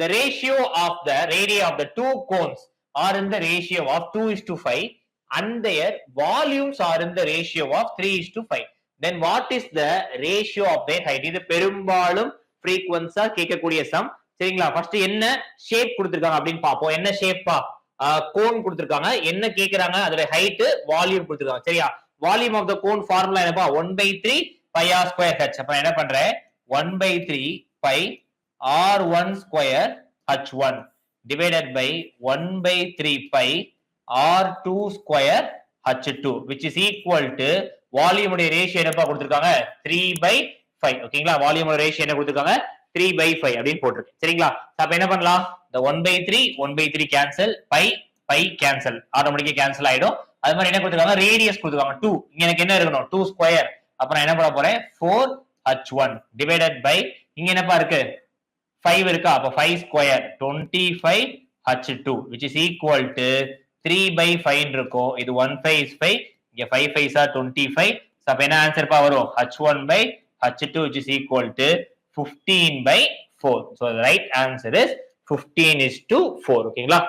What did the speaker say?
the ratio of the radii of the two cones are in the ratio of 2:5 and their volumes are in the ratio of 3:5. Then what is the ratio of their height? இது பெரும்பாலும் frequency கேட்கக்கூடிய some. சரிங்களா? First என்ன shape கொடுத்திருக்காங்க அப்படின்னு பாப்போம். என்ன ஷேப்பா? Cone கொடுத்திருக்காங்க. என்ன கேக்குறாங்க? அதோட ஹைட், வால்யூம் கொடுத்திருக்காங்க. சரியா? Volume of the cone formula என்னப்பா? 1/3 pi r square h. அப்ப என்ன பண்றேன்? 1/3 pi r1 square h1 divided by 1/3 pi r2 square h2 which is equal to volume உடைய ரேஷியோ என்னப்பா கொடுத்திருக்காங்க? 3/5. ஓகேங்களா? வால்யூம் உடைய ரேஷியோ என்ன கொடுத்திருக்காங்க? 3/5 அப்படின்னு போட்டிருக்கு. சரிங்களா? அப்ப என்ன பண்ணலாம்? இந்த 1/3 கேன்சல், pi கேன்சல், ஆட்டோமேட்டிக்கா கேன்சல் ஆயிடும். அது மாதிரி என்ன கொடுத்திருக்காங்க? ரேடியஸ் கொடுத்திருக்காங்க 2. இங்க எனக்கு என்ன இருக்கணும்? 2 ஸ்கொயர். அப்ப நான் என்ன பண்ண போறேன்? 4h1 divided by இங்க என்னப்பா இருக்கு? 5 இருக்கா? அப்ப 5 square 25h2 which is equal to 3/5 இருக்கும். இது 1 5 is 5. இங்க 5 5s are 25. அப்ப என்ன ஆன்சர் பா வரும்? h1/h2 which is equal to 15/4. So the right answer is 15:4. ஓகேங்களா?